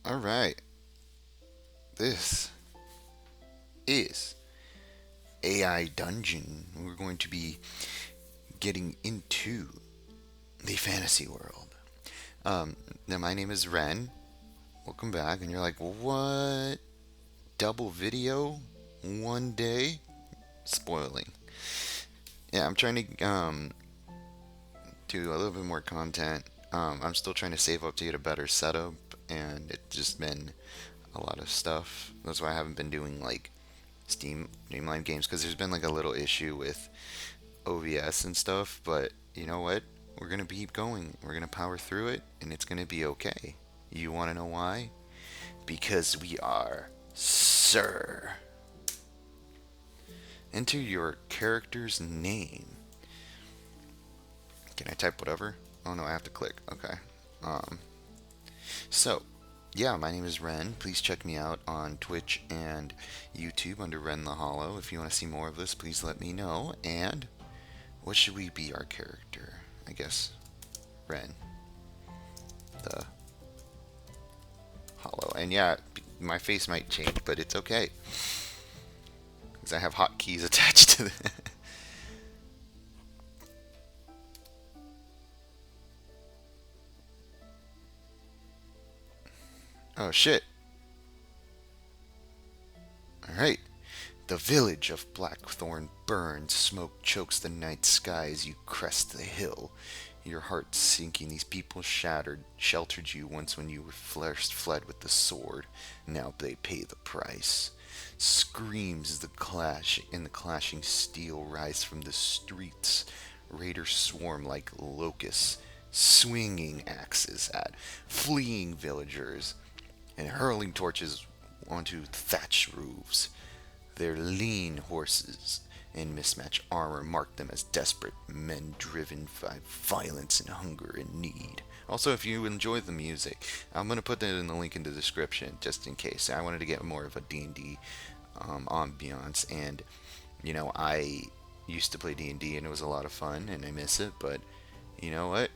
All right. This is AI Dungeon. We're going to be getting into the fantasy world. Now, my name is Ren. Welcome back. And you're like, what? Double video? One day? Spoiling. Yeah, I'm trying to do a little bit more content. I'm still trying to save up to get a better setup, and it's just been a lot of stuff. That's why I haven't been doing like Streamline games because there's been like a little issue with OBS and stuff. But you know what? We're gonna keep going. We're gonna power through it, and it's gonna be okay. You want to know why? Because we are Sir. Enter your character's name. Can I type whatever? Oh no, I have to click. Okay. Um, so, yeah, my name is Ren. Please check me out on Twitch and YouTube under Ren the Hollow. If you want to see more of this, please let me know. And what should we be our character? I guess Ren the Hollow. And yeah, my face might change, but it's okay because I have hotkeys attached to it. Oh shit! All right. The village of Blackthorn burns, smoke chokes the night sky as you crest the hill. Your heart sinking, these people sheltered you once when you were first fled with the sword. Now they pay the price. Screams as the clash and the clashing steel rise from the streets. Raiders swarm like locusts, swinging axes at fleeing villagers and hurling torches onto thatched roofs. Their lean horses and mismatched armor mark them as desperate men driven by violence and hunger and need. Also, if you enjoy the music, I'm going to put that in the link in the description just in case. I wanted to get more of a D&D ambiance, and I used to play D&D and D, and it was a lot of fun and I miss it, but you know what?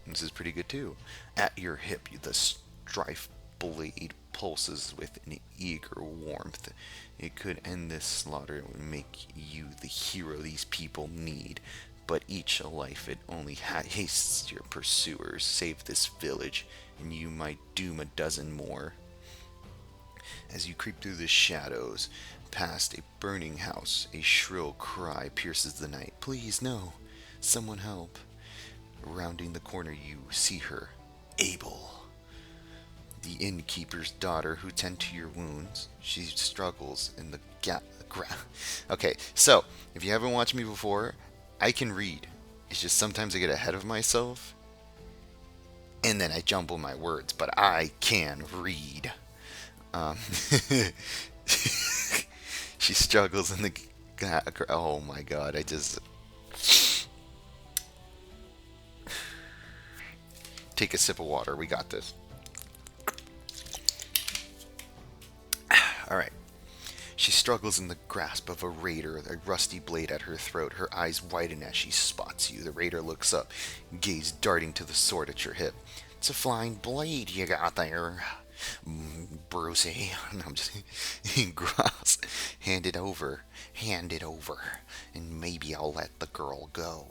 This is pretty good too. At your hip, the strife blade pulses with an eager warmth. It could end this slaughter and make you the hero these people need. But each life it only hastes your pursuers. Save this village, and you might doom a dozen more. As you creep through the shadows, past a burning house, a shrill cry pierces the night. Please, no! Someone help! Rounding the corner, you see her, Abel, the innkeeper's daughter who tend to your wounds. She struggles in the Okay, so if you haven't watched me before, I can read. It's just sometimes I get ahead of myself and then I jumble my words, but I can read. Um, she struggles in the. Oh my god! I just take a sip of water. We got this. All right. She struggles in the grasp of a raider, a rusty blade at her throat. Her eyes widen as she spots you. The raider looks up, gaze darting to the sword at your hip. It's a flying blade you got there, Brucey. No, I'm just gross. Hand it over. Hand it over. And maybe I'll let the girl go.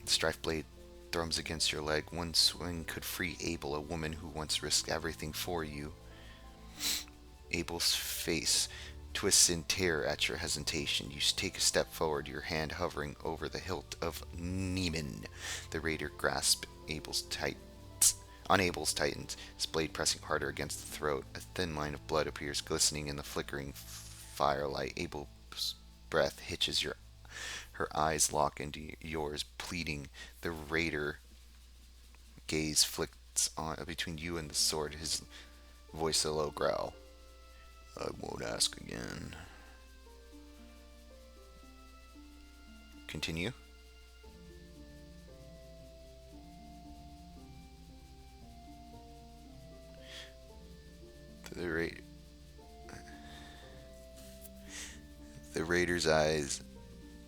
The strife blade thrums against your leg. One swing could free Abel, a woman who once risked everything for you. Abel's face twists in terror at your hesitation. You take a step forward, your hand hovering over the hilt of Neiman. The raider grasps Abel's tightens, his blade pressing harder against the throat. A thin line of blood appears glistening in the flickering firelight. Abel's breath hitches her eyes lock into yours, pleading. The raider gaze flicks on between you and the sword, his voice a low growl. I won't ask again. Continue. The, ra- the raider's eyes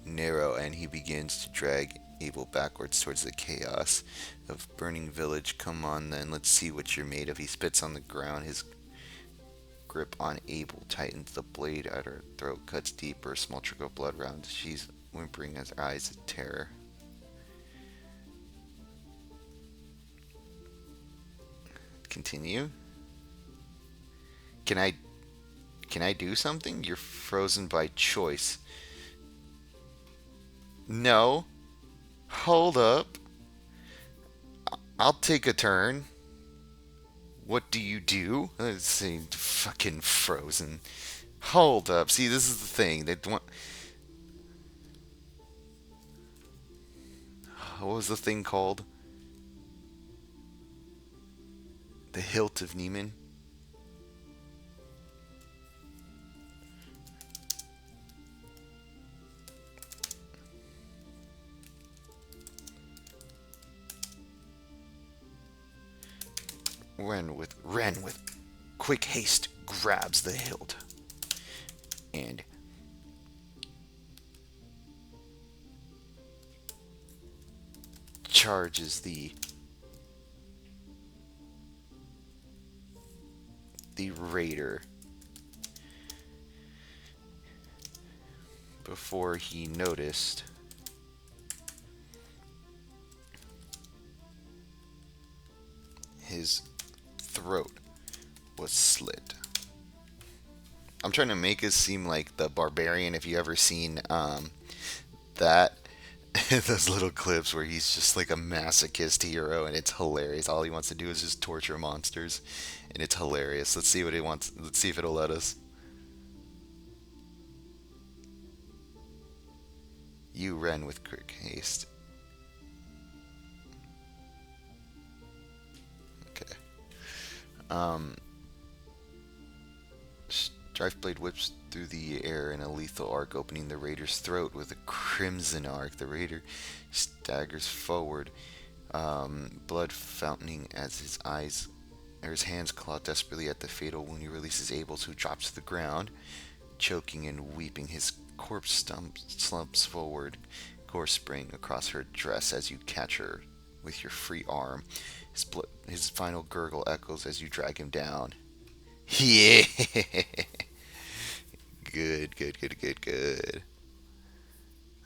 narrow and he begins to drag Abel backwards towards the chaos of burning village. Come on then, let's see what you're made of. He spits on the ground, his grip on Abel tightens. The blade at her throat cuts deeper, a small trickle of blood round. She's whimpering as her eyes of terror. Continue. Can I can I do something? You're frozen by choice. No. Hold up. I'll take a turn. What do you do? Let's see, fucking frozen. Hold up. See, this is the thing. They want. What was the thing called? The hilt of Neiman. Ren with quick haste grabs the hilt and charges the raider before he noticed his throat was slit. I'm trying to make it seem like the barbarian. If you ever seen that those little clips where he's just like a masochist hero, and it's hilarious. All he wants to do is just torture monsters, and it's hilarious. Let's see what he wants. Let's see if it'll let us. You ran with quick haste. Okay. Um, Strifeblade whips through the air in a lethal arc, opening the raider's throat with a crimson arc. The raider staggers forward, blood fountaining as his hands claw desperately at the fatal wound. He releases Abel's, who drops to the ground, choking and weeping. His corpse slumps forward, gore spraying across her dress as you catch her with your free arm. His final gurgle echoes as you drag him down. Yeah! Good, good, good, good, good.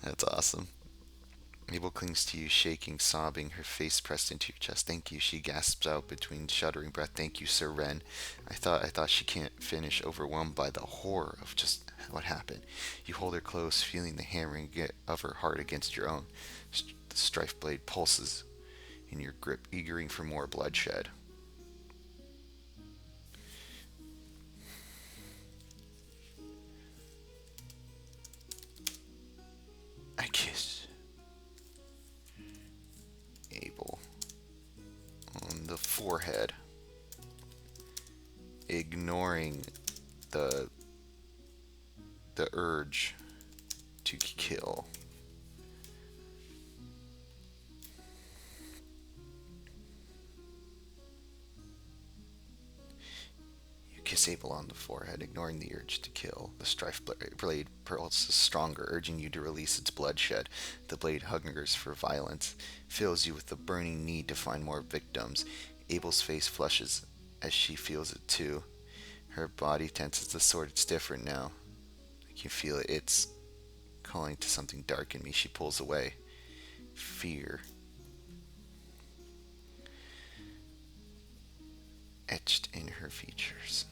That's awesome. Mabel clings to you, shaking, sobbing, her face pressed into your chest. Thank you, she gasps out between shuddering breath. Thank you, Sir Ren. I thought she can't finish, overwhelmed by the horror of just what happened. You hold her close, feeling the hammering of her heart against your own. The strife blade pulses in your grip, eagering for more bloodshed. I kiss Abel on the forehead, ignoring the urge to kill. You kiss Abel on the forehead, ignoring the urge to kill. The strife blade pulses stronger, urging you to release its bloodshed. The blade hungers for violence, fills you with the burning need to find more victims. Abel's face flushes as she feels it too. Her body tenses. The sword, it's different now. I can feel it. It's calling to something dark in me. She pulls away. Fear etched in her features.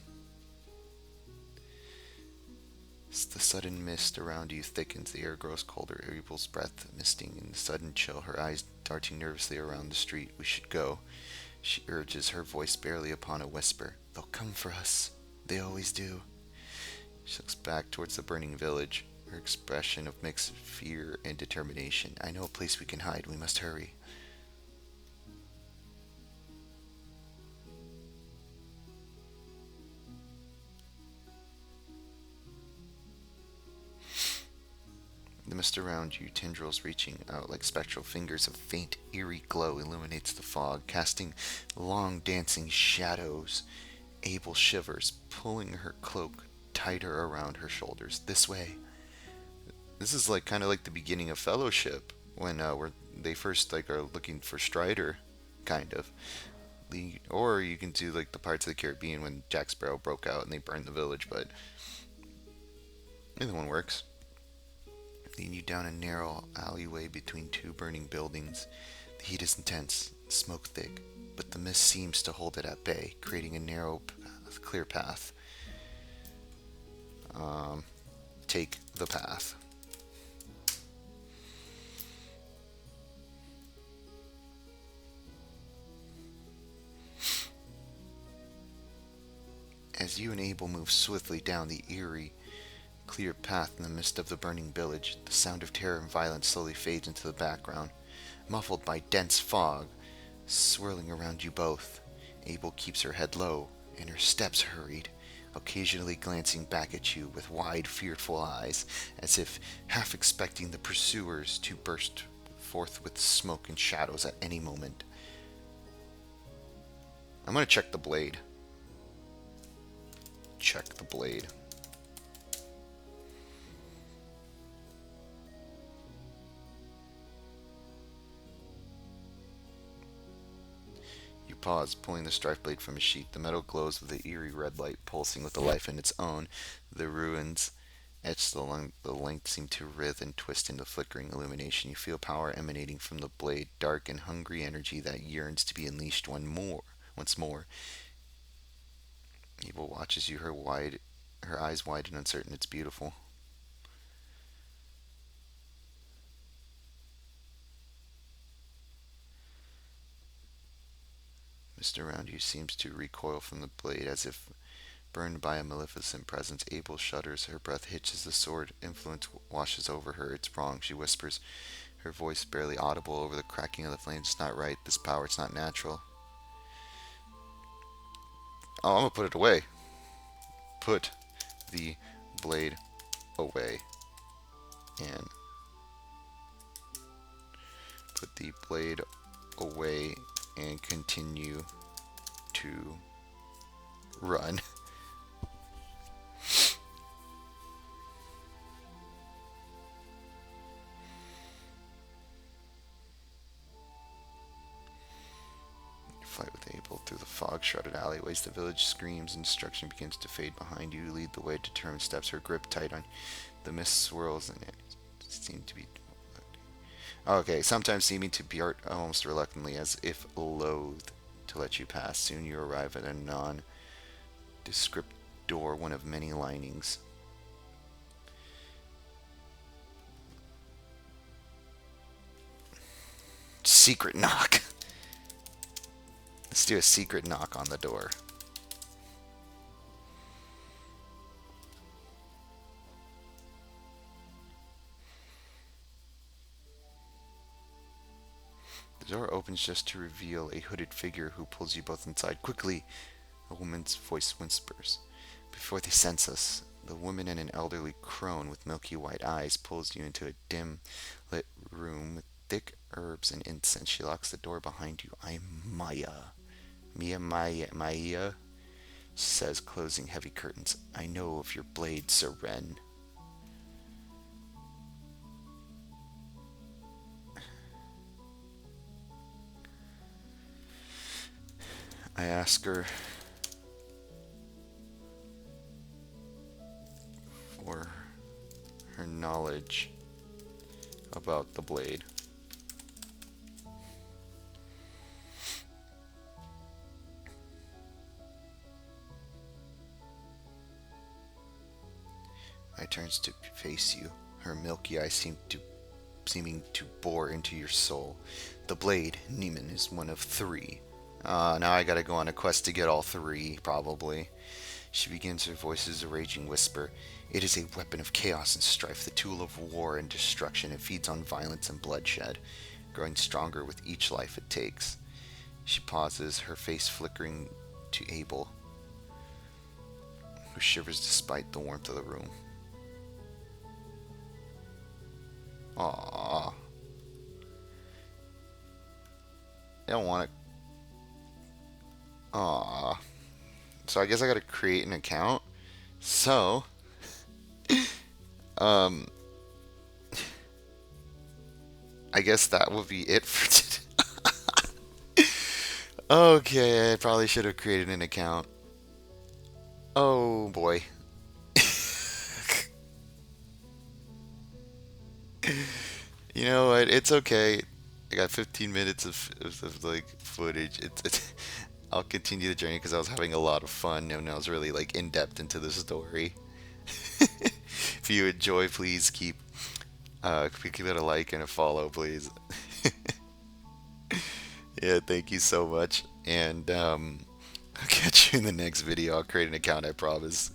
The sudden mist around you thickens. The air grows colder. Abel's breath misting in the sudden chill. Her eyes darting nervously around the street. We should go. She urges, her voice barely upon a whisper. They'll come for us. They always do. She looks back towards the burning village, her expression of mixed fear and determination. I know a place we can hide. We must hurry. The mist around you, tendrils reaching out like spectral fingers. A faint, eerie glow illuminates the fog, casting long dancing shadows. Abel shivers, pulling her cloak tighter around her shoulders. This way. This is like kind of like the beginning of Fellowship. when they first like are looking for Strider, kind of. Or you can do like the Pirates of the Caribbean when Jack Sparrow broke out and they burned the village, but either one works. Leading you down a narrow alleyway between two burning buildings. The heat is intense, smoke thick, but the mist seems to hold it at bay, creating a narrow, clear path. Take the path. As you and Abel move swiftly down the eerie, clear path in the midst of the burning village, the sound of terror and violence slowly fades into the background, muffled by dense fog swirling around you both. Abel keeps her head low, and her steps hurried, occasionally glancing back at you with wide, fearful eyes, as if half expecting the pursuers to burst forth with smoke and shadows at any moment. I'm gonna check the blade. Check the blade. You pause, pulling the strife blade from his sheath. The metal glows with the eerie red light, pulsing with a life in its own. The runes etched along the length seem to writhe and twist into flickering illumination. You feel power emanating from the blade, dark and hungry energy that yearns to be unleashed once more. Evil watches you, her eyes wide and uncertain. It's beautiful. Mist around you seems to recoil from the blade as if burned by a maleficent presence. Abel shudders. Her breath hitches. The sword influence washes over her. It's wrong, she whispers, her voice barely audible over the cracking of the flames. It's not right. This power, it's not natural. Oh, I'm gonna put it away. Put the blade away. And put the blade away and continue to run. Fight with Abel through the fog-shrouded alleyways. The village screams and destruction begins to fade behind you. You lead the way, determined steps, her grip tight on the mist swirls and it seems to be okay, sometimes seeming to part almost reluctantly, as if loath to let you pass. Soon you arrive at a nondescript door, one of many linings. Secret knock. Let's do a secret knock on the door. The door opens just to reveal a hooded figure who pulls you both inside. Quickly, a woman's voice whispers. Before they sense us, the woman and an elderly crone with milky white eyes pulls you into a dim lit room with thick herbs and incense. She locks the door behind you. I am Maya. Maya, she says, closing heavy curtains. I know of your blade, Seren. I ask her for her knowledge about the blade. I turns to face you. Her milky eyes seeming to bore into your soul. The blade, Neiman, is one of three. Now I gotta go on a quest to get all three, probably. She begins, her voice is a raging whisper. It is a weapon of chaos and strife, the tool of war and destruction. It feeds on violence and bloodshed, growing stronger with each life it takes. She pauses, her face flickering to Abel, who shivers despite the warmth of the room. Aww. I don't want to. Aww. So I guess I gotta create an account. So, um, I guess that will be it for today. Okay, I probably should have created an account. Oh boy. You know what? It's okay. I got 15 minutes of like footage. I'll continue the journey because I was having a lot of fun and I was really like in depth into the story. If you enjoy, please keep it a like and a follow, please. Yeah, thank you so much. And I'll catch you in the next video. I'll create an account, I promise.